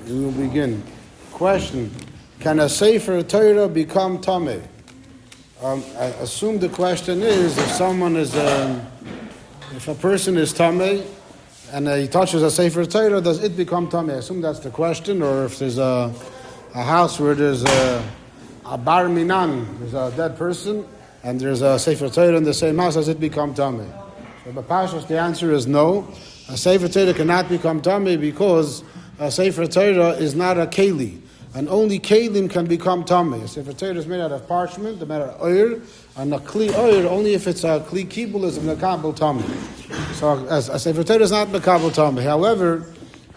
We will begin. Question: can a Sefer Torah become tomid? I assume the question is if a person is tomid and he touches a Sefer Torah, does it become tomid? I assume that's the question. Or if there's a house where there's a bar minan, there's a dead person, and there's a Sefer Torah in the same house, does it become tomid? So the answer is no. A Sefer Torah cannot become tomid because a Sefer Torah is not a keli. And only kelim can become tomid. A Sefer Torah is made out of parchment, made out of oil, and a kli oil only if it's a kli kibul is a makabel tomid. So a Sefer Torah is not makabel tomid. However,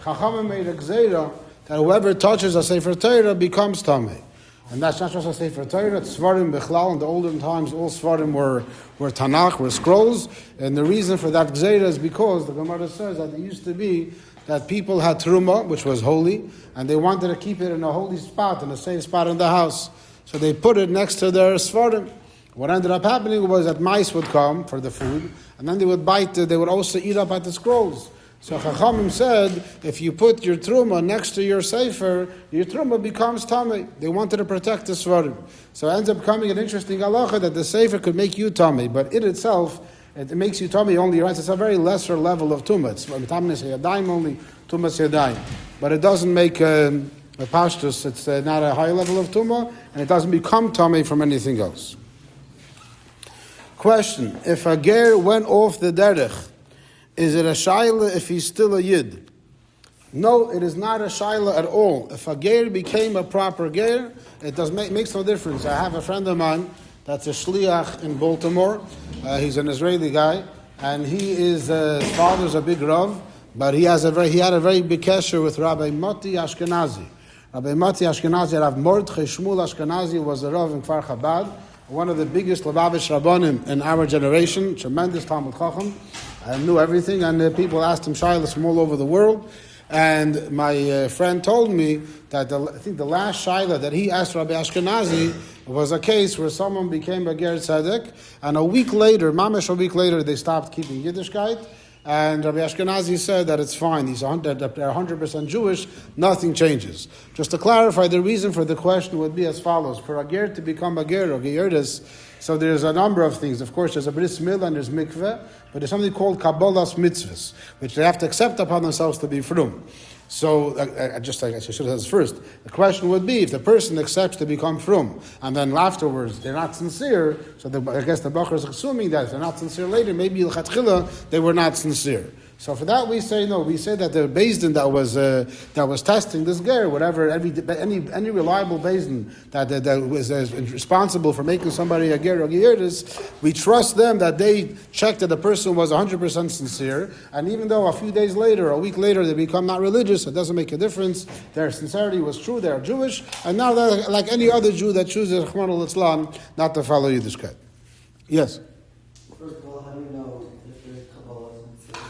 Chachamim made a gzira that whoever touches a Sefer Torah becomes tomid. And that's not just a Sefer Torah, it's Svarim Bechlal. In the olden times, all Svarim were Tanakh, were scrolls. And the reason for that gzera is because the Gemara says that it used to be that people had truma, which was holy, and they wanted to keep it in a holy spot, in a safe spot in the house. So they put it next to their Svarim. What ended up happening was that mice would come for the food, and then they would bite, they would also eat up at the scrolls. So Chachamim said, if you put your truma next to your sefer, your truma becomes tamei. They wanted to protect the svarim. So it ends up becoming an interesting halacha that the sefer could make you tamei, but it itself, it makes you tamei only, right? It's a very lesser level of tumah. It's tamei yadayim only, tumas yadayim. But it doesn't make a pashtus, it's not a high level of tumah, and it doesn't become tamei from anything else. Question: if a ger went off the derech, is it a shaila if he's still a yid? No, it is not a shaila at all. If a ger became a proper ger, it makes no difference. I have a friend of mine that's a shliach in Baltimore. He's an Israeli guy, and his father's a big rav, but he had a very big kesher with Rabbi Moti Ashkenazi. Rabbi Moti Ashkenazi, Rav Mordechai Shmuel Ashkenazi, was a rav in Kfar Chabad, one of the biggest Lubavitch Rabbanim in our generation, tremendous Talmud Chacham. I knew everything, and people asked him shilas from all over the world. And my friend told me that I think the last shilah that he asked Rabbi Ashkenazi was a case where someone became a ger tzedek, and a week later, they stopped keeping Yiddishkeit. And Rabbi Ashkenazi said that it's fine. They're 100% Jewish. Nothing changes. Just to clarify, the reason for the question would be as follows: for a ger to become a ger or gerdes, so there's a number of things. Of course, there's a bris milah and there's mikveh, but there's something called kabbalas mitzvahs, which they have to accept upon themselves to be frum. So, just like I should have said first, the question would be, if the person accepts to become frum, and then afterwards they're not sincere, so I guess the Bachar is assuming that if they're not sincere later, maybe l'chatchila they were not sincere. So for that we say no. We say that the Beis Din that was testing this ger, whatever, any reliable Beis Din that was responsible for making somebody a ger or gerdes, we trust them that they checked that the person was 100% sincere, and even though a few days later, a week later, they become not religious, it doesn't make a difference. Their sincerity was true. They are Jewish, and now they're like any other Jew that chooses Rahman al-Islam not to follow Yiddishkeit. Yes. First of all, how do you know if there's Kabbalah?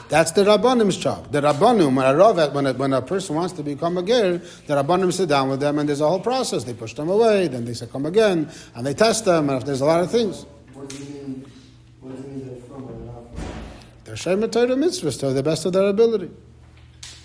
That's the Rabbanim's job. The Rabbanim, when a person wants to become a ger, the Rabbanim sit down with them, and there's a whole process. They push them away, then they say come again, and they test them, and if there's a lot of things. What do you mean they're from or not from? They're shevet Torah mitzvahs to the best of their ability.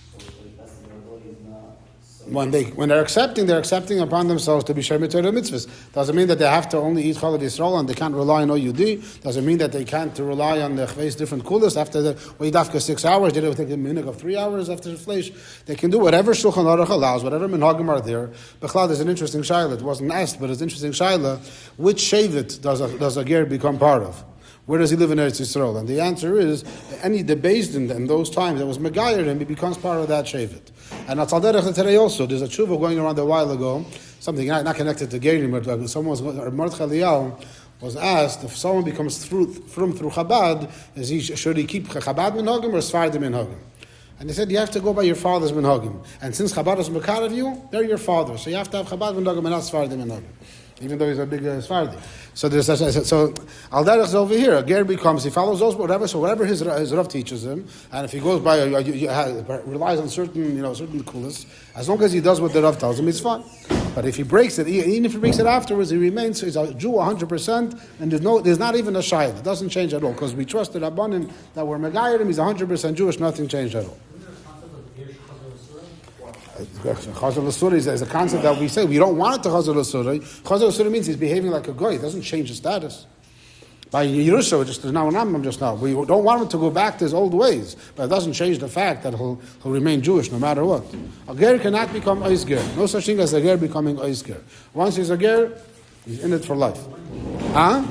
So the best of their ability is not. When they're accepting upon themselves to be shevet Torah mitzvahs. Doesn't mean that they have to only eat chalav Yisrael and they can't rely on OUD. Doesn't mean that they can't rely on the chveis different kulas after the dafka 6 hours. They don't take a minute of 3 hours after the flesh. They can do whatever Shulchan Aruch allows, whatever minhagim are there. Bechlal, there's an interesting shaila. It wasn't asked, but it's an interesting shaila. Which shevet does a ger become part of? Where does he live in Eretz Yisrael? And the answer is, the Beis Din in those times that was Megayer him, he becomes part of that shevet. And at Tzalderech today also, there's a tshuva going around a while ago, something not connected to gehenim, but someone was, Mordechai Eliyahu was asked, if someone becomes through Chabad, should he keep Chabad minhagim or Sfardim minhagim? And they said, you have to go by your father's minhagim. And since Chabad is mekar of you, they're your father. So you have to have Chabad minhagim and not Sfardim minhagim. Even though he's a big Sfardi. So there's Al Derech is over here. A ger becomes, he follows those whatever his Rav teaches him, and if he goes by relies on certain kulas, as long as he does what the Rav tells him, it's fine. But if he breaks it, even if he breaks it afterwards, he remains he's a Jew 100%, and there's not even a shayla. It doesn't change at all because we trust the Rabbanim that we're Megayim. He's 100% Jewish. Nothing changed at all. Chazzon l'suri is a concept that we say we don't want it to chazzon l'suri. Chazzon l'suri means he's behaving like a goy. It doesn't change his status. By Yerusha, just now and I'm just now. We don't want him to go back to his old ways, but it doesn't change the fact that he'll remain Jewish no matter what. A ger cannot become ois ger. No such thing as a ger becoming ois ger. Once he's a ger, he's in it for life. Huh?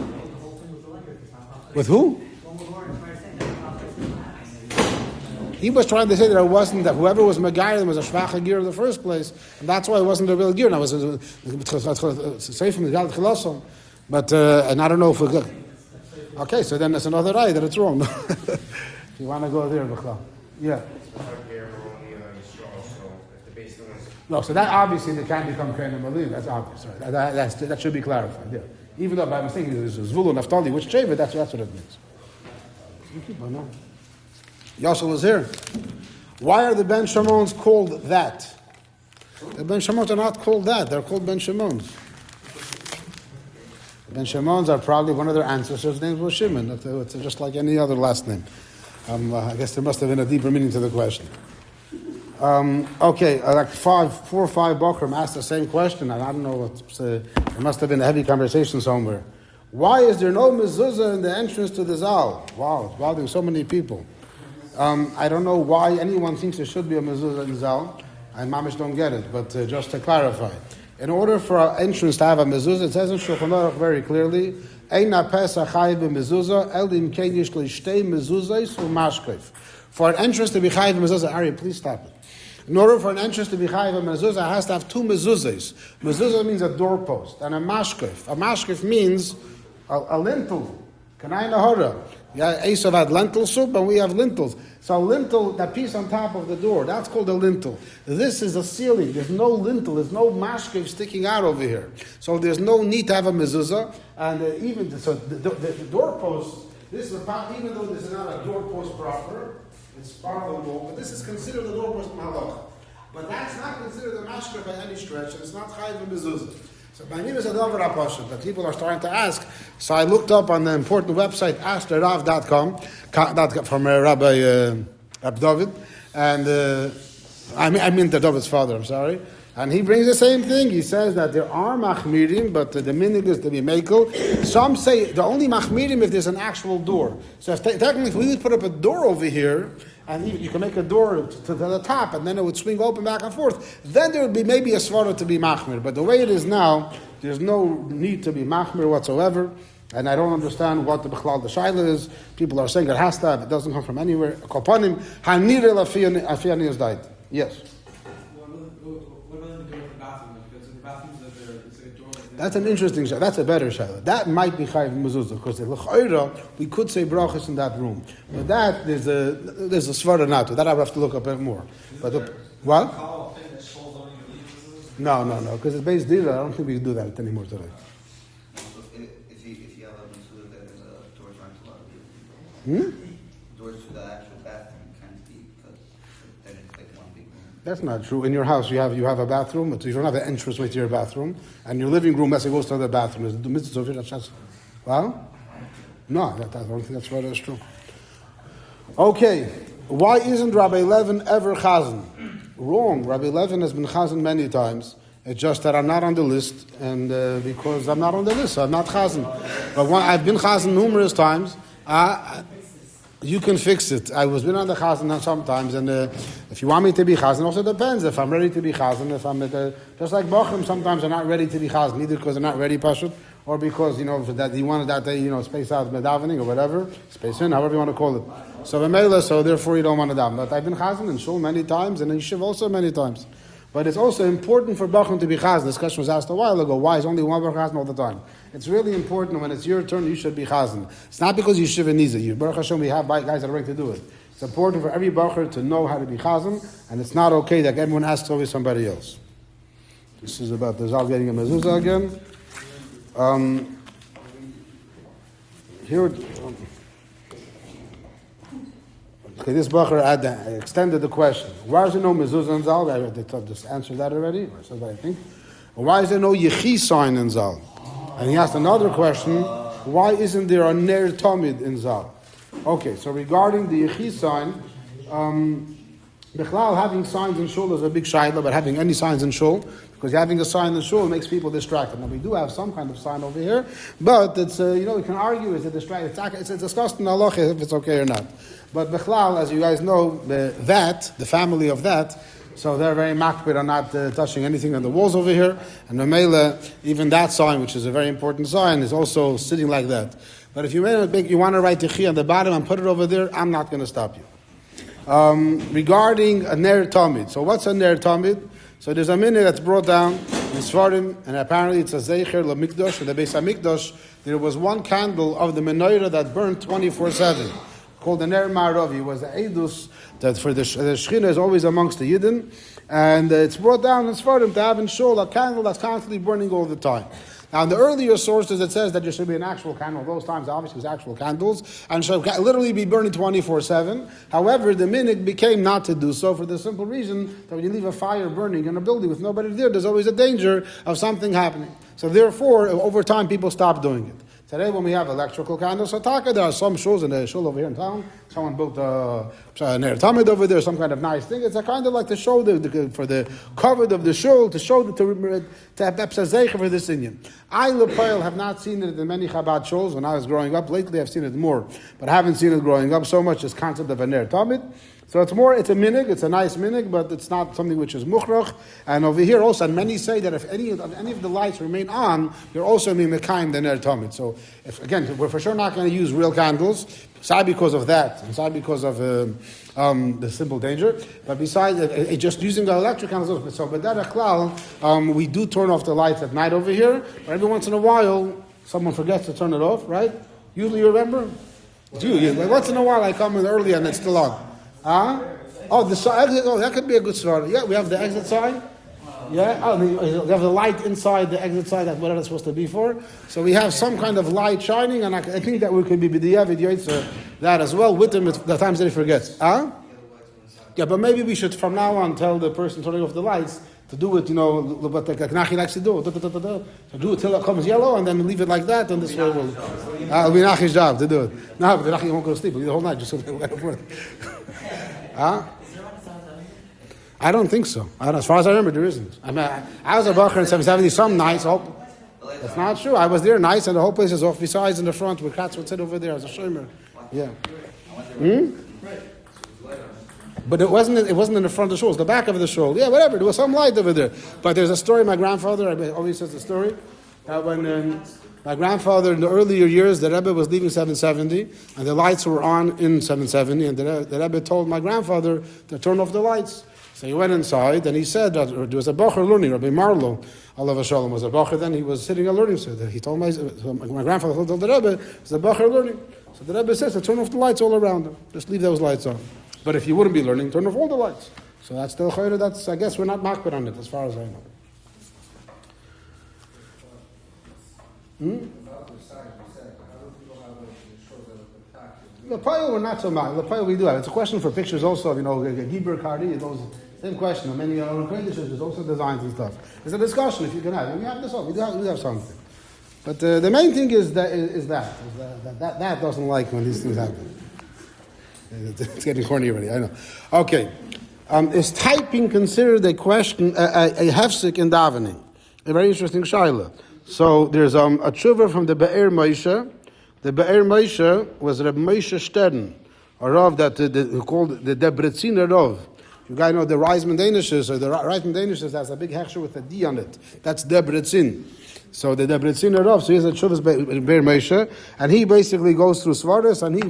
With who? He was trying to say that it wasn't that whoever was Megarim was a shvacha gear in the first place, and that's why it wasn't a real gear. Now it was say from the Gazal Chilosom, but and I don't know if we could. Okay, so then that's another eye that it's wrong. If you want to go there, yeah. No, so that obviously they can't become Kohen Malim. That's obvious, right? That should be clarified. Yeah. Even though by mistake it is Zvulu Naftali, which shevet, that's what it means. Yosel is here. Why are the Ben Shimons called that? The Ben Shimons are not called that. They're called Ben Shimons. Ben Shimons are probably one of their ancestors' names was Shimon. It's just like any other last name. I guess there must have been a deeper meaning to the question. Okay, like 4 or 5 Bokrim asked the same question, and I don't know there must have been a heavy conversation somewhere. Why is there no Mezuza in the entrance to the Zal? Wow, it's bothering so many people. I don't know why anyone thinks there should be a Mezuza in Zal. I mamish don't get it, but just to clarify. In order for our entrance to have a mezuzah, it says in Shulchan Aruch very clearly, "Eina pesa chayiv b'mezuzah, elim kedish lishtei mezuzahs u'mashkev." For an entrance to be chayiv b'mezuzah, Ari, please stop it. In order for an entrance to be chayiv b'mezuzah, it has to have 2 mezuzahs. Mezuzah means a doorpost, and a mashkev. A mashkev means a lintel. Kanai nahara. Yeah, Esav had lentil soup, and we have lintels. So lintel, that piece on top of the door, that's called a lintel. This is a ceiling. There's no lintel. There's no mashkev sticking out over here. So there's no need to have a mezuzah. And even so, the doorpost. This is even though this is not a doorpost proper, it's part of the wall. But this is considered the doorpost in Halachic. But that's not considered a mashkev by any stretch, and it's not chayiv and mezuzah. So my name is Adavar Apashim, but people are starting to ask. So I looked up on the important website, asktherav.com, from Rabbi David, and I mean the David's father, I'm sorry. And he brings the same thing. He says that there are machmirim, but the minig is to be mekel. Some say the only machmirim if there's an actual door. So if technically if we would put up a door over here, and you can make a door to the top, and then it would swing open back and forth, then there would be maybe a svara to be machmir. But the way it is now, there's no need to be machmir whatsoever, and I don't understand what the Bechlal the Shaila is. People are saying it has to have, it doesn't come from anywhere. Kopanim, hanire lafiyani is died. Yes. That's an interesting shayla. That's a better shayla. That might be chayiv mezuzah because we could say brachas in that room, but that there's a svara not to. That I would have to look up a bit more. But what? No, because it's based dira. I don't think we can do that anymore today. If you have a mezuzah that is doors aren't allowed to be. Doors to the actual bathroom can't be because then it's like one big room. That's not true. In your house, you have a bathroom, but you don't have an entrance way to your bathroom, and your living room as it goes to the bathroom. Is the mitzvah of it? Well, no, I don't think that's right. That's true. Okay, why isn't Rabbi Levin ever chazzon? Wrong. Rabbi Levin has been chazzon many times. It's just that I'm not on the list, and because I'm not on the list, so I'm not chazzon. But I've been chazzon numerous times. You can fix it. I was been on the chazzon sometimes, and if you want me to be chazzon, also depends. If I'm ready to be chazzon, if I'm just like Bochum, sometimes I'm not ready to be chazzon, either because they're not ready, pashut, or because that he wanted that day, space out davening or whatever, space in, however you want to call it. So therefore you don't want to daven. But I've been chazzon in shul many times, and in yeshiva also many times. But it's also important for Bochum to be chazzon. This question was asked a while ago. Why is only one chazzon all the time? It's really important when it's your turn, you should be chazzon. It's not because yeshiva needs it. You, Baruch Hashem, we have guys that are ready to do it. It's important for every bacher to know how to be chazzon, and it's not okay that everyone asks always somebody else. This is about the Zal getting a Mezuza again. Okay, this bacher extended the question. Why is there no Mezuzah in Zal? I just answered that already, or so I think. Why is there no Yechi sign in Zal? And he asked another question. Why isn't there a Ner Tomid in Zal? Okay, so regarding the Yechi sign, Bechlal, having signs in shul is a big shayla, but having any signs in shul, because having a sign in shul makes people distracted. Now we do have some kind of sign over here, but it's we can argue is it distracted? It's discussed in halacha if it's okay or not. But bechlal, as you guys know, the family of that, so they're very makbid on not touching anything on the walls over here, and Mamela, even that sign, which is a very important sign, is also sitting like that. But if you want to write Yechi on the bottom and put it over there, I'm not going to stop you. Regarding a ner tomid. So what's a ner tomid? So there's a minute that's brought down in Sfarim, and apparently it's a zecher lemikdash. In the Beis Hamikdash, there was one candle of the menorah that burned 24/7, called the ner ma'aravi. It was the edus that for the Shechina is always amongst the Yidden, and it's brought down in Sfarim to have in shul a candle that's constantly burning all the time. Now, in the earlier sources, it says that there should be an actual candle. Those times, obviously, it was actual candles, and should literally be burning 24/7. However, the minhag became not to do so for the simple reason that when you leave a fire burning in a building with nobody there, there's always a danger of something happening. So therefore, over time, people stopped doing it. Today, when we have electrical candles, so there are some shuls in the shul over here in town. Someone built a tomid over there, some kind of nice thing. It's a kind of like to show for the cover of the shul, to show to have zechus for this Indian. I, Lepel, have not seen it in many Chabad shuls when I was growing up. Lately, I've seen it more, but I haven't seen it growing up so much. This concept of a ner tomid. So it's a minhag, it's a nice minhag, but it's not something which is mukhrach. And over here also, and many say that if any of the lights remain on, you're also mekayim the ner tomid. So we're for sure not going to use real candles, aside because of that, aside because of the simple danger. But besides just using the electric candles, so but that achlal, we do turn off the lights at night over here. But every once in a while, someone forgets to turn it off, right? Usually you remember? It's you. Once in a while I come in early and it's still on. Huh? Oh, the exit. Oh, that could be a good start. Yeah, we have the exit sign. Yeah. Oh, we have the light inside the exit sign. That's what it's supposed to be for. So we have some kind of light shining, and I think that we could be b'diavad that as well with them the times that he forgets. Huh? Yeah, but maybe we should from now on tell the person turning off the lights to do it. What the Nachi likes to do. So do it till it comes yellow, and then leave it like that, and this way will. It'll be Nachi's job to do it. No, but the Nachi won't go to sleep. He'll do the whole night just so they wait for it. Huh? I don't think so. As far as I remember, there isn't. I was a bacher in 770 some nights. That's not true. I was there nights, and the whole place is off. Besides, in the front, where cats would sit over there as a shomer. Yeah. But it wasn't in the front of the shul. It was the back of the shul. Yeah, whatever. There was some light over there. But there's a story. My grandfather always says the story when. My grandfather, in the earlier years, the rebbe was leaving 770, and the lights were on in 770, and the rebbe told my grandfather to turn off the lights. So he went inside, and he said that there was a bacher learning, Rabbi Marlo, Allah Shalom was a bacher then, he was sitting and learning. So he told my grandfather told the rebbe, it's a bacher learning. So the rebbe says to turn off the lights all around him. Just leave those lights on. But if you wouldn't be learning, turn off all the lights. So that's still chayre, that's, I guess we're not makbid on it, as far as I know. The pile we're not so much. The pile we do have. It's a question for pictures also of Gibber Kardi. Those same question. Many there's also designs and stuff. It's a discussion if you can have. And we have this all. We do have something. But the main thing is that doesn't like when these things happen. It's getting corny already. I know. Okay. Is typing considered a question a hefsek in davening? A very interesting shaila. So there's a tshuva from the Be'er Moshe. The Be'er Moshe was Reb Moshe Stern, a Rav that who called the Debretziner Rav. You guys know the Reisman Danishes, or the Reisman Danishes has a big hechsher with a D on it. That's Debretzin. So the Debretziner Rav, so he's a Shuvas Be'er Moshe, and he basically goes through Svardas, and he's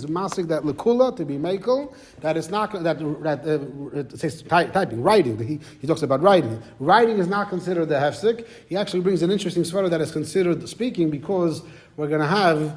masik that lekula to be mekel, that it's not it says typing, writing. He talks about writing. Writing is not considered the hefsek. He actually brings an interesting Svarah that is considered speaking, because we're going to have.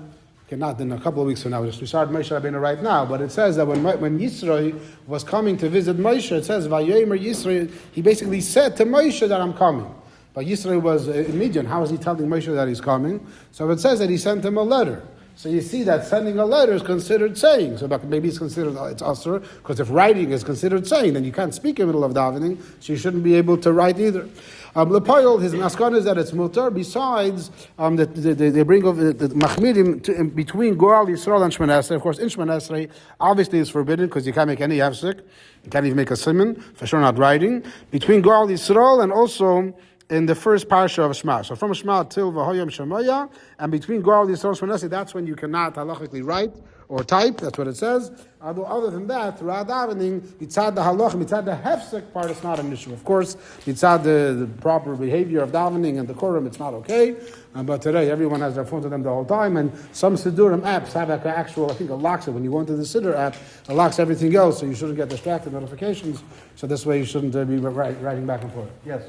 Not in a couple of weeks from now. We started Moshe Rabbeinu right now, but it says that when Yisro was coming to visit Moshe, it says Vayomer Yisro. He basically said to Moshe that I'm coming. But Yisro was in Midian. How is he telling Moshe that he's coming? So it says that he sent him a letter. So you see that sending a letter is considered saying. So maybe it's considered, it's usher, because if writing is considered saying, then you can't speak in the middle of davening, so you shouldn't be able to write either. Lepoil, his maskon is that it's mutar. Besides, they bring over the machmirim between Goral Yisrael and Shemon Esrei. Of course, in Shemon Esrei, obviously it's forbidden because you can't make any hefsek. You can't even make a simon, for sure not writing. Between Goral Yisrael and also in the first parsha of Shema. So from Shema till V'hoyam Shemaya, and between Goral Yisrael and Shemon Esrei, that's when you cannot halachically write or type. That's what it says. Although other than that, throughout davening, mitzad the halach, mitzad the hefsek part, it's not an issue. Of course, mitzad the proper behavior of davening and the quorum, it's not okay. But today, everyone has their phone to them the whole time, and some Siddurim apps have an actual, I think it locks it. When you go into the Siddur app, it locks everything else, so you shouldn't get distracted notifications. So this way you shouldn't be writing back and forth. Yes?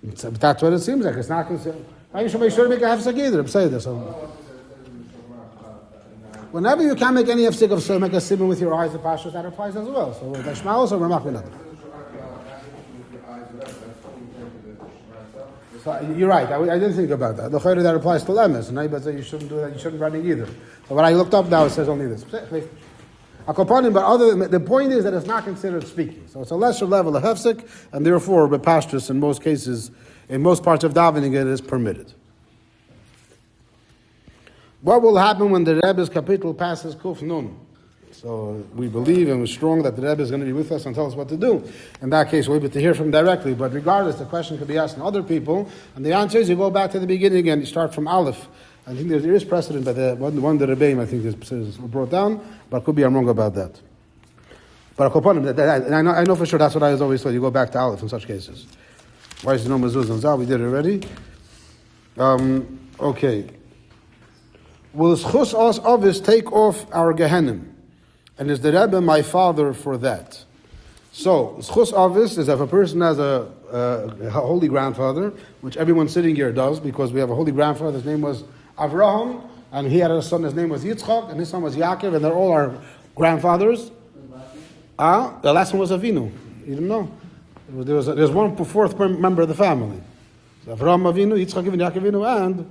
That's what it seems like. It's not considered. You should make sure to make a hefsek either. Say this. Whenever you can't make any hefsek of so make a simon with your eyes, the pashas, that applies as well. So the Shema also we're not going to. So you're right. I didn't think about that. The chayre that applies to lemes, and I say you shouldn't do that. You shouldn't write it either. So when I looked up now, it says only this. But the point is that it's not considered speaking. So it's a lesser level of hefsek, and therefore, with pashtus, in most cases, in most parts of davening, it is permitted. What will happen when the rebbe's kapital passes kuf nun? So we believe and we're strong that the rebbe is going to be with us and tell us what to do. In that case, we'll be able to hear from him directly. But regardless, the question could be asked to other people, and the answer is you go back to the beginning again. You start from Aleph. I think there is precedent by the one the rebbe I think is brought down, but could be I'm wrong about that. But I know for sure that's what I was always told. You go back to Aleph in such cases. Why is there no Mezuza and Zal? We did it already. Okay. Will zechus avos take off our gehenim? And is the rebbe my father for that? So, zechus avos is if a person has a holy grandfather, which everyone sitting here does, because we have a holy grandfather. His name was Avraham, and he had a son. His name was Yitzchak, and his son was Yaakov, and they're all our grandfathers. The last one was Avinu. You didn't know? There's one fourth member of the family. So Avraham Avinu, Yitzchak Avinu, Yaakov Avinu, and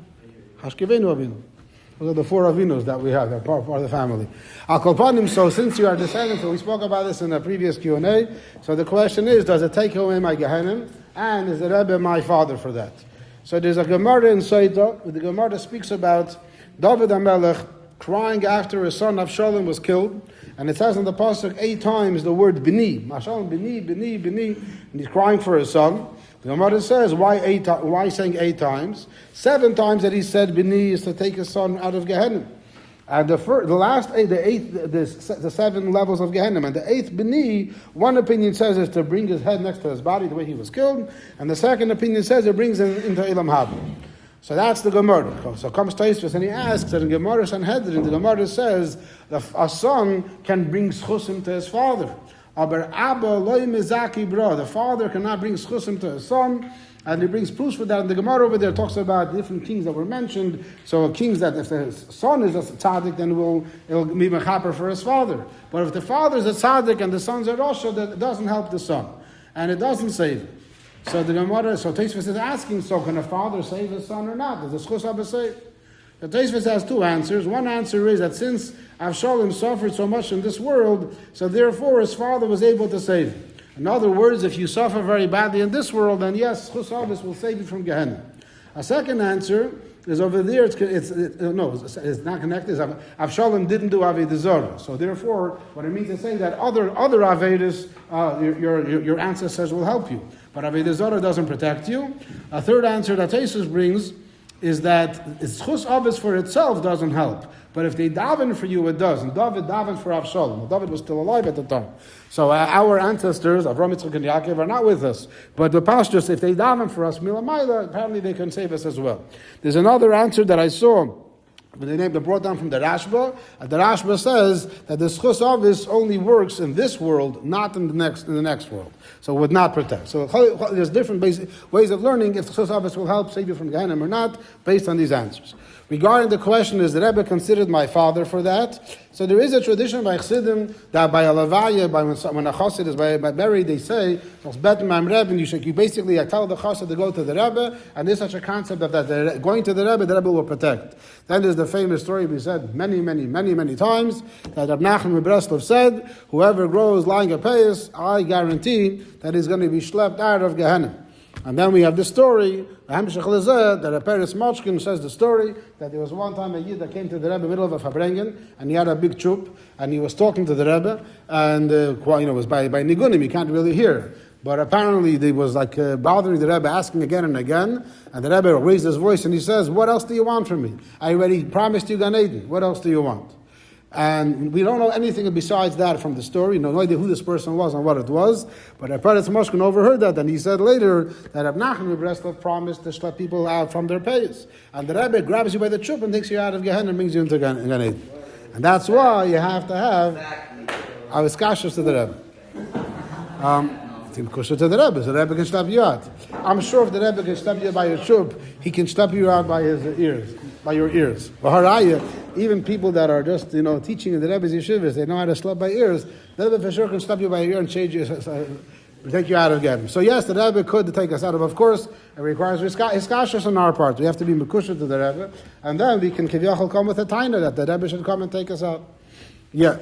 Hashkevenu Avinu. Those are the four Avinus that we have. They're part of the family. So since you are descendants, so we spoke about this in the previous Q&A. So the question is, does it take away my gehenim? And is the rebbe my father for that? So there's a Gemara in Sefer. The Gemara speaks about David HaMelech crying after his son Avshalom was killed. And it says in the pasuk 8 times the word bini. Avshalom bini, bini, bini. And he's crying for his son. The Gemara says, why saying 8 times? 7 times that he said bini is to take his son out of gehenim. And the 7 levels of gehenim. And the 8th bini, one opinion says is to bring his head next to his body the way he was killed. And the second opinion says it brings him into Ilam Haba. So that's the Gemara. So comes Taisvus and he asks, and in Gemara Sanhedrin, the Gemara says that a son can bring zchusim to his father. Aber Abba loy mezaki bra. The father cannot bring zchusim to his son, and he brings proofs for that. And the Gemara over there talks about different kings that were mentioned. So kings that if the son is a tzaddik, then it'll be mechaper for his father. But if the father is a tzaddik and the son's a rasha, that doesn't help the son, and it doesn't save him. So the Gemara, so Taisvus is asking, so can a father save his son or not? Does the zechus Abba save? The Taisvus has 2 answers. One answer is that since Avshalom suffered so much in this world, so therefore his father was able to save him. In other words, if you suffer very badly in this world, then yes, zechus Avos will save you from gehenim. A second answer is over there. It's not connected. Avshalom didn't do avodah zarah, so therefore, what it means is saying that other avodas, your ancestors will help you, but avodah zarah doesn't protect you. A third answer that Taisvus brings is that zechus avos for itself doesn't help. But if they daven for you, it does. And David davened for Avshalom. Well, David was still alive at the time. So our ancestors, Avraham, Yitzchak, and Yaakov, are not with us. But the pastors, if they daven for us, Milamayla, apparently they can save us as well. There's another answer that I saw. They brought down from the Rashba. The Rashba says that the zechus avos only works in this world, not in the next world. So it would not protect. So there's different ways of learning if the zechus avos will help save you from gehenim or not, based on these answers. Regarding the question, is the Rebbe considered my father for that? So there is a tradition by chassidim that by a levaya, when a chassid is buried, they say, you basically tell the chassid to go to the Rebbe, and there's such a concept of that going to the Rebbe will protect. Then there's the famous story we said many times, that Rabbi Nachman of Breslov said, whoever grows lying a payas, I guarantee that he's going to be schlepped out of gehenim. And then we have the story, that a Paris Mochkin says the story, that there was one time a Yid that came to the Rebbe in the middle of a Fabrengen, and he had a big chup, and he was talking to the Rebbe, and it was by nigunim, he can't really hear. But apparently they was bothering the Rebbe, asking again and again, and the Rebbe raised his voice and he says, what else do you want from me? I already promised you Gan Eden, what else do you want? And we don't know anything besides that from the story. No idea who this person was and what it was. But Peretz Moshkin overheard that, and he said later that Rabbi Nachman of Breslov promised to let people out from their payas. And the Rebbe grabs you by the chup and takes you out of Gehenim and brings you into Gan Eden. And that's why you have to have aviskashas to the Rebbe. To the Rebbe, so the Rebbe can stop you out. I'm sure if the Rebbe can stop you by your chup, he can stop you out by his ears, by your ears. Even people that are just, teaching in the Rebbe's yeshivas, they know how to slap by ears. The Rebbe for sure can stop you by your ear and change you, take you out of Gehenim. So yes, the Rebbe could take us out of course, it requires hiskashas on our part. We have to be mekusha to the Rebbe, and then we can kivyachol come with a taina that the Rebbe should come and take us out. Yeah.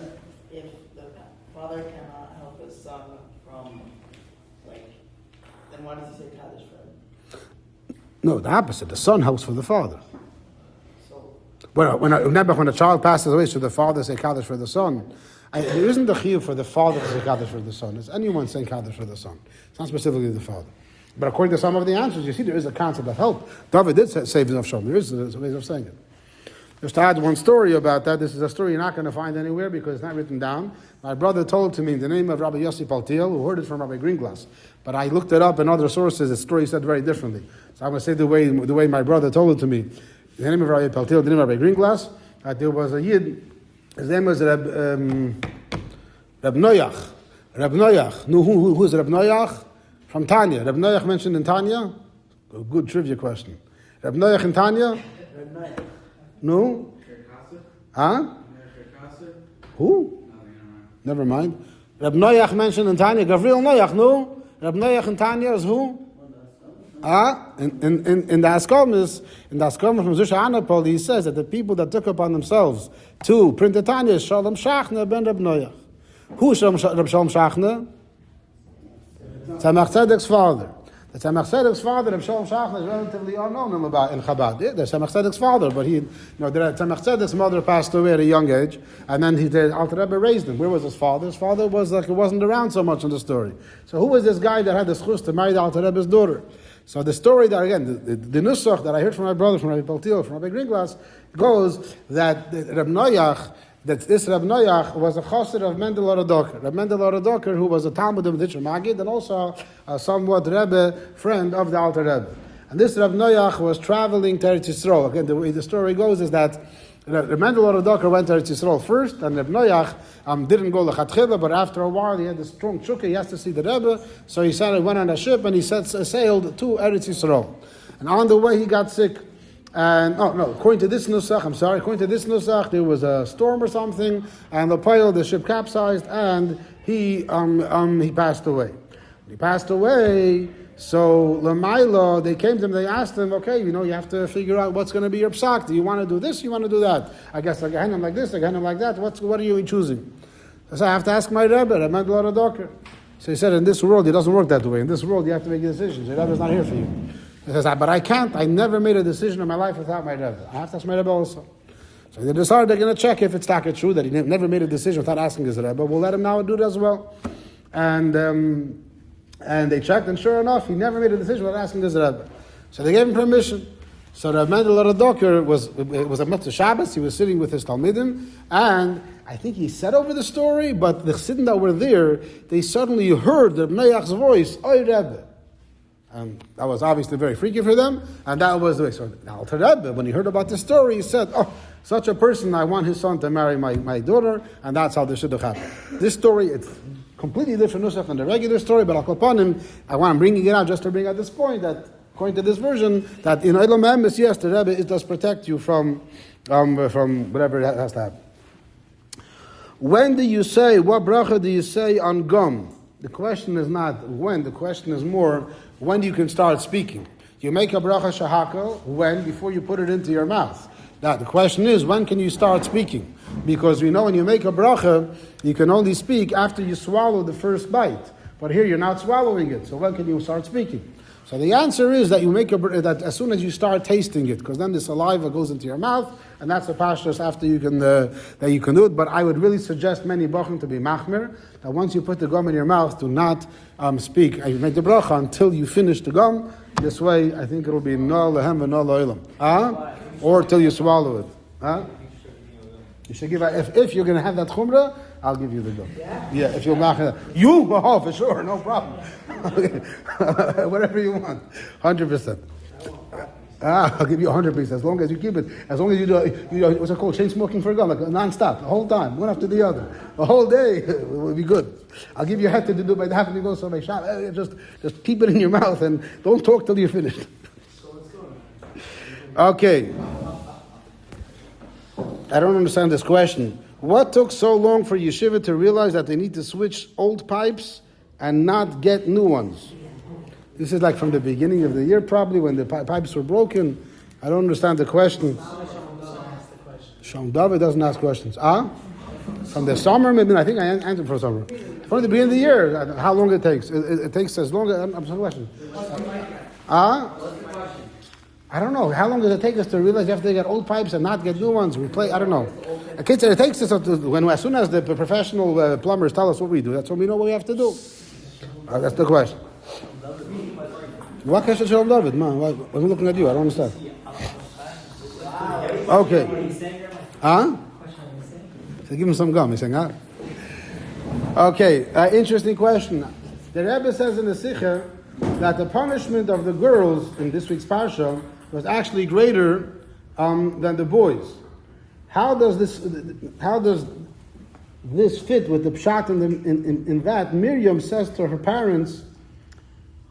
If the father cannot help his son from, then why does he say kaddish for him? No, the opposite. The son helps for the father. When a child passes away, should the father say kaddish for the son? There isn't a chiyuv for the father to say kaddish for the son. It's anyone saying kaddish for the son. It's not specifically the father. But according to some of the answers, you see there is a concept of help. David did save his Shalom. There is ways of saying it. Just to add one story about that, this is a story you're not going to find anywhere because it's not written down. My brother told to me in the name of Rabbi Yossi Paltiel, who heard it from Rabbi Greenglass. But I looked it up in other sources, the story said very differently. So I'm going to say the way my brother told it to me. In the name of Rabbi Paltiel, the name of Rabbi Greenglass, that there was a Yid, his name was Reb Noyach. Reb Noyach. Who is Reb Noyach? From Tanya. Reb Noyach mentioned in Tanya? A good trivia question. Reb Noyach in Tanya? Reb Noyach. No? Huh? Who? Never mind. Reb Noyach mentioned in Tanya. Gavril Noyach, no? Reb Noyach in Tanya is who? In the Askomis, from Zusha Anapol, he says that the people that took upon themselves to print the Tanya is Shalom Shachna ben Reb Noyach. Who is Shalom Shachna? Tzemach Tzedek's father. The Tzemach Tzedek's father, Reb Shalom Shachna, is relatively unknown in Chabad. Yeah, there's Tzemach Tzedek's father, but Tzemach Tzedek's mother passed away at a young age, and then the Alter Rebbe raised him. Where was his father? His father wasn't around so much in the story. So who was this guy that had the zechus to marry the Alter Rebbe's daughter? So the story that, again, the nusach that I heard from my brother, from Rabbi Paltiel, from Rabbi Greenglass, goes that Reb Noyach, that this Reb Noyach was a chassid of Mendel Orodoker. Reb Mendel Orodoker, who was a Talmud of Ditcher Magid, and also a somewhat Rebbe friend of the Alter Rebbe. And this Reb Noyach was traveling to Eretz Yisrael. Again, the way the story goes is that Reb Mendel Orodoker went to Eretz Yisrael first, and Reb Noyach didn't go lechatchila, but after a while he had this strong chukka, he has to see the Rebbe, so he went on a ship and he sailed to Eretz Yisrael. And on the way he got sick. And according to this nusach, there was a storm or something, and the ship capsized, and he passed away. When he passed away, so Lamaila, they came to him, they asked him, okay, you have to figure out what's going to be your psak. Do you want to do this? You want to do that? I guess a gehenim like this, a gehenim like that. What are you choosing? So I have to ask my rebbe, I met a lot of doctor. So he said, in this world, it doesn't work that way. In this world, you have to make a decision. So your rebbe's not here for you. He says, but I can't. I never made a decision in my life without my rebbe. I have to ask my rebbe also. So they decided they're going to check if it's true that he never made a decision without asking his rebbe. We'll let him now do it as well. And they checked, and sure enough, he never made a decision without asking his rebbe. So they gave him permission. So Rav Mendel Orodoker was a Mitzvah Shabbos. He was sitting with his talmidim, and I think he said over the story, but the chassidim that were there, they suddenly heard the Noyach's voice, "Oy Rebbe." And that was obviously very freaky for them, and that was the way. So the Alter Rebbe, when he heard about the story, he said, "Oh, such a person, I want his son to marry my daughter," and that's how this should have happened. This story, it's completely different nusach than the regular story, but I'm bringing it out just to bring out this point that according to this version, that in Eilam Emes, yes, the Rebbe, it does protect you from whatever it has to happen. When do you say, what bracha do you say on gum? The question is not when, the question is more, when you can start speaking. You make a bracha shahaka, when? Before you put it into your mouth. Now, the question is, when can you start speaking? Because we know when you make a bracha, you can only speak after you swallow the first bite. But here you're not swallowing it, so when can you start speaking? So the answer is that you make that as soon as you start tasting it, because then the saliva goes into your mouth, and that's the pashtus after you can that you can do it. But I would really suggest many bachim to be machmir, that once you put the gum in your mouth, do not speak. You make the bracha until you finish the gum. This way, I think it will be no lehem and no lo'ilam. Or till you swallow it. You should give if you're going to have that chumrah, I'll give you the gum. Yeah, if you'll mach it. You go for sure, no problem. Whatever you want, 100%. I'll give you 100% as long as you keep it. As long as you do what's it called? Chain smoking for gum, like non-stop, the whole time, one after the other, the whole day. It will be good. I'll give you a head to do by the half of you go so my shop. Just keep it in your mouth and don't talk till you're finished. Okay. I don't understand this question. What took so long for yeshiva to realize that they need to switch old pipes and not get new ones? This is like from the beginning of the year, probably, when the pipes were broken. I don't understand the question. Shom David doesn't ask questions. From the summer, maybe, I think I answered for summer. From the beginning of the year, how long it takes. It takes as long as... I'm sorry, question. I don't know. How long does it take us to realize you have to get old pipes and not get new ones? Replace? I don't know. It takes us as soon as the professional plumbers tell us what we do. That's when we know what we have to do. That's the question. What question Shalom David? Man, why am I looking at you? I don't understand. Okay. So give him some gum. He's saying, Okay. Interesting question. The Rebbe says in the Sicher that the punishment of the girls in this week's parsha was actually greater than the boys. How does this fit with the pshat in that? Miriam says to her parents,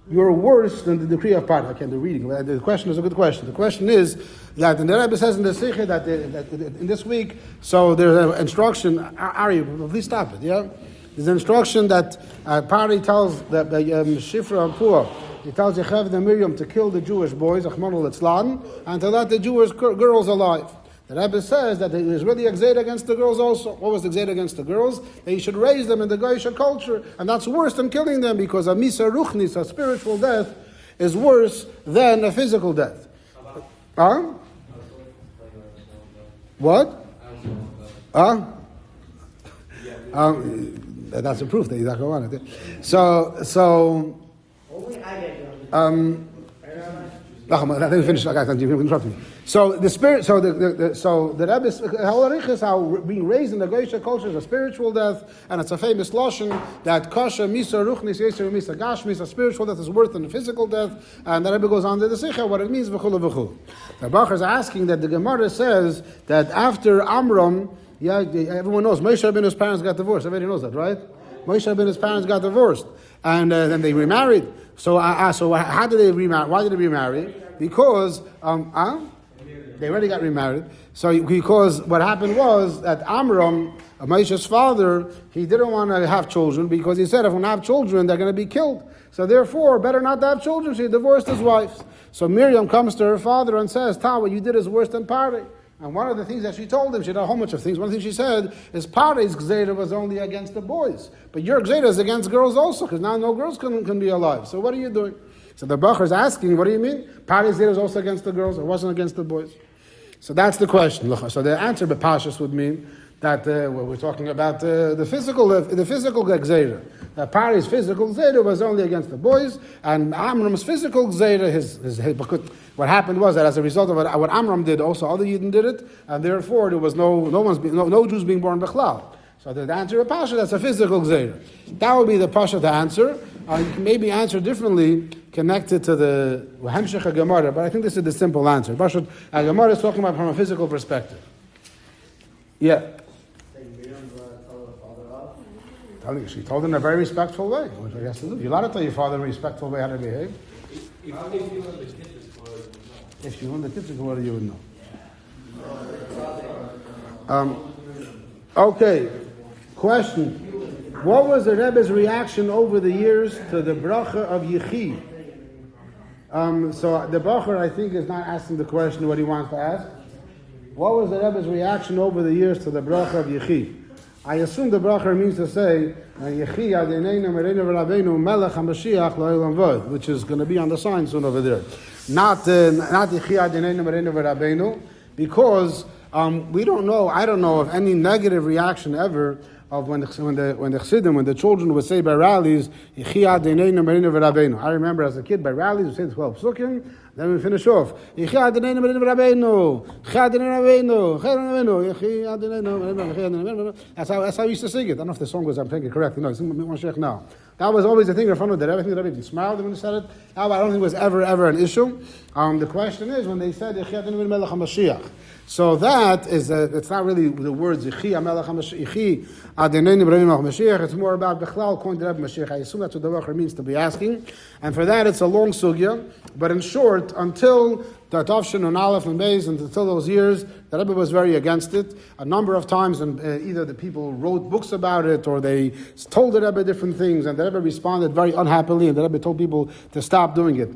"You're worse than the decree of Parah." I can't do reading. The question is a good question. The question is that the Rebbe says in the Sikha that in this week, so there's an instruction. Ari, please stop it. Yeah, there's an instruction that Parah tells that Shifra and Pua. He tells Yechi and Miriam to kill the Jewish boys, and to let the Jewish girls alive. The Rebbe says that there is really a gzera against the girls also. What was the gzera against the girls? They should raise them in the Goyish culture, and that's worse than killing them, because a misa ruchnis, a spiritual death, is worse than a physical death. What? That's a proof that he's not going to want it. So. Let me finish. You interrupt me. So the spirit. So the Rebbe's Halachic is how being raised in the Goyish culture is a spiritual death, and it's a famous lashon that kasha misa ruchnis yeser misa gashmis. A spiritual death is worse than a physical death, and the Rebbe goes on to the Sikha what it means v'chulu v'chulu. The Bachar is asking that the Gemara says that after Amram, everyone knows Moshe Rabbeinu's parents got divorced. Everybody knows that, right? Moshe Rabbeinu's parents got divorced, and then they remarried. So how did they remarry? Why did they remarry? Because they already got remarried. So because what happened was that Amram, Moshe's father, he didn't want to have children because he said if we have children, they're going to be killed. So therefore, better not to have children. So he divorced his wife. So Miriam comes to her father and says, what you did is worse than Parah. And one of the things that she told him, she did a whole bunch of things. One thing she said is Parah's gzera was only against the boys. But your gzera is against girls also, because now no girls can be alive. So what are you doing? So the Bachar is asking, what do you mean? Parah's gzera is also against the girls, it wasn't against the boys. So that's the question. So the answer by Pashas would mean that we're talking about the physical gzera. That Parah's physical gzera was only against the boys, and Amram's physical gzera, what happened was that as a result of what Amram did, also other Yidden did it, and therefore there was no Jews being born b'chlal. So the answer of Pasha, that's a physical gzera. That would be the Pasha to answer. You can maybe answer differently, connected to the Hemshech Gemara, but I think this is the simple answer. Pasha Gemara is talking about from a physical perspective. Yeah. She told him in a very respectful way. What she has to do. You're allowed to tell your father in a respectful way how to behave. If you in the kitchen, If you in the kitchen, you would know. Okay, question. What was the Rebbe's reaction over the years to the bracha of Yechi? So the bracha, I think, is not asking the question what he wants to ask. What was the Rebbe's reaction over the years to the bracha of Yechi? I assume the bracha means to say, Yechi adeneinu mereinu v'rabbeinu melech HaMashiach la'olam vod, which is going to be on the sign soon over there. Not Yechi adeneinu mereinu v'rabbeinu, because we don't know, I don't know of any negative reaction ever of when the chassidim, when the children would say by rallies, Yechi adeneinu mereinu v'rabbeinu. I remember as a kid by rallies, we say the 12 psukim, then we finish off. Yechi adeneinu mereinu v'rabbeinu, Yechi adeneinu v'rabbeinu, Yechi adeneinu v'rabbeinu. That's how I used to sing it. I don't know if the song was, I'm thinking correctly. No, it's one sheikh now. That was always the thing in front of the Rebbe. I think the Rebbe even smiled when he said it. I don't think it was ever an issue. The question is when they said Yechi adeneinu melech HaMashiach. So that is, it's not really the words Yechi melech HaMashiach, Yechi adeneinu melech HaMashiach. It's more about Bechlal according to Rebbe Mashiach. I assume that's what the Rebbe means to be asking. And for that, it's a long sugya. But in short, until the Tavshin and Aleph and Beis, and until those years, the Rebbe was very against it. A number of times, and either the people wrote books about it, or they told the Rebbe different things, and the Rebbe responded very unhappily, and the Rebbe told people to stop doing it.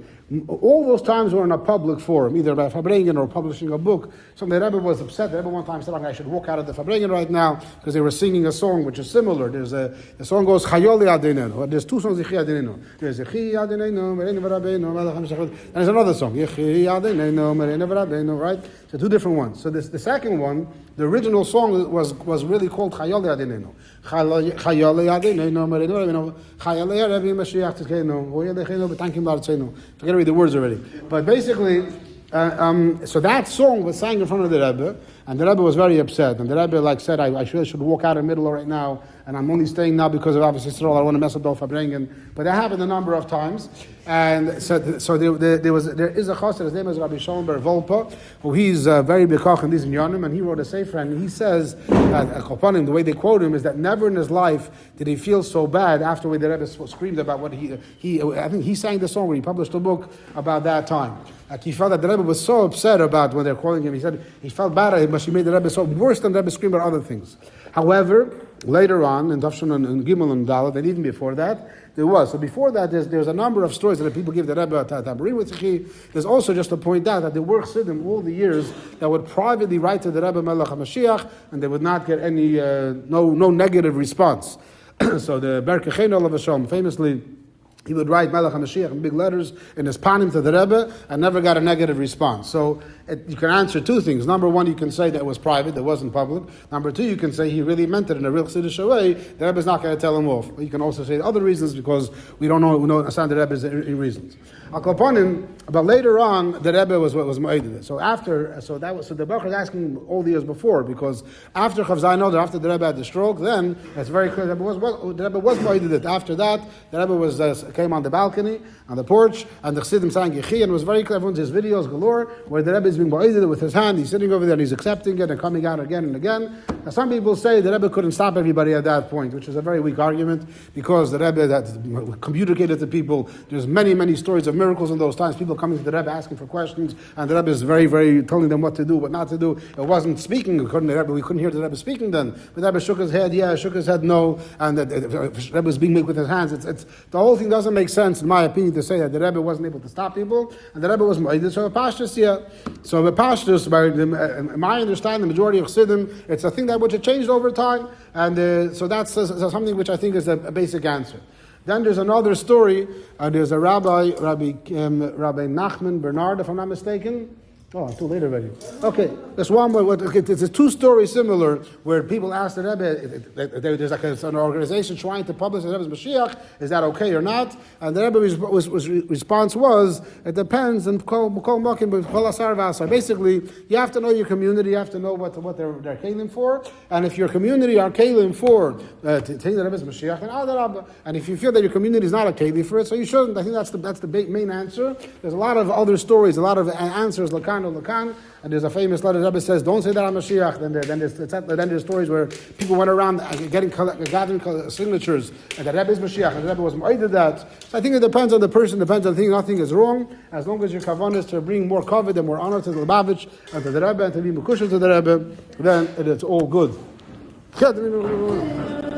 All those times were in a public forum, either by Fabrengen or publishing a book. So the Rebbe was upset. The Rebbe one time said, I should walk out of the Fabrengen right now, because they were singing a song which is similar. The song goes, Chayoli Adenenu. There's two songs, Yechi Adenenu. There's Yechi Adenenu, Mereinu V'Rabbeinu, Melech HaMashiach. And there's another song, Yechi Adenenu, Mereinu V'Rabbeinu, right? So two different ones. So the second one, the original song was really called Chayoli Adenenu. Chayoli Adenenu, Mereinu V'Rabbeinu, Chayoli Rebbe Mashiach Tzidkeinu, Oyelecheinu B'tankim L'Artzeinu. Forget to read the words already. But basically, so that song was sang in front of the Rebbe, and the Rebbe was very upset. And the Rebbe said, I should walk out in the middle right now, and I'm only staying now because of obviously Yisrael. I want to mess up the Fabrengen. But that happened a number of times. And so there is a chassid, his name is Rabbi Shalom Ber Volpa, who he's very bekach in these inyanim, and he wrote a sefer, and he says that the way they quote him is that never in his life did he feel so bad after the Rebbe screamed about what I think he sang the song where he published a book about that time. He felt that the Rebbe was so upset about when they're calling him. He said he felt bad at him, but she made the Rebbe so worse than the Rebbe screamed about other things. However, later on in Tafshin and Gimel and Dalet, and even before that, there was. So before that, there's a number of stories that people give the Rebbe a tabarim with Yechi. There's also just to point out that there were chassidim all the years that would privately write to the Rebbe Melech HaMashiach, and they would not get any no negative response. So the Ber Kechein Olav Hashem famously, he would write Melech HaMashiach in big letters in his panim to the Rebbe and never got a negative response. So you can answer two things. Number one, you can say that it was private, that wasn't public. Number two, you can say he really meant it in a real Chassidish way. The Rebbe is not going to tell him off. But you can also say other reasons because we don't know the Rebbe's reasons. But later on, the Rebbe was ma'ided. So the Baruch is asking all the years before, because after Chavzayin Oder, after the Rebbe had the stroke, then it's very clear the Rebbe was ma'ided. After that, the Rebbe came on the balcony, on the porch, and the chassidim sang Yechi, and it was very clear. Everyone's his videos galore, where the Rebbe is being ma'ided with his hand, he's sitting over there and he's accepting it and coming out again and again. Now some people say the Rebbe couldn't stop everybody at that point, which is a very weak argument, because the Rebbe that communicated to people, there's many stories of miracles in those times, people coming to the Rebbe asking for questions, and the Rebbe is very telling them what to do, what not to do. It wasn't speaking, we couldn't hear the Rebbe speaking then. But the Rebbe shook his head, yeah, shook his head, no, and the Rebbe was being made with his hands. It's the whole thing doesn't make sense, in my opinion, to say that the Rebbe wasn't able to stop people, and the Rebbe was ma'ided. So the Pashtus, yeah. So the Pashtus, in my understanding, the majority of chassidim, it's a thing that which had changed over time, and so that's something which I think is a basic answer. Then there's another story. There's a Rabbi Nachman Bernard, if I'm not mistaken. Oh, it's too late already. Okay, there's one more. It's a two-story similar where people ask the Rebbe, there's like an organization trying to publish the Rebbe's Mashiach, is that okay or not? And the Rebbe's response was, it depends, and basically, you have to know your community, you have to know what they're kelim for, and if your community are kelim for to take the Rebbe's Mashiach, then adarabba. And if you feel that your community is not a kelim for it, so you shouldn't. I think that's the main answer. There's a lot of other stories, a lot of answers, lakan or Lakan. And there's a famous letter the Rebbe says, don't say that I'm Mashiach. Then there's stories where people went around gathering signatures, and the Rebbe is Mashiach, and the Rebbe was moided that. So I think it depends on the person, depends on the thing. Nothing is wrong, as long as your kavanah is to bring more kavod and more honor to the Lubavitch and to the Rebbe and to be mekushel to the Rebbe, then it is all good.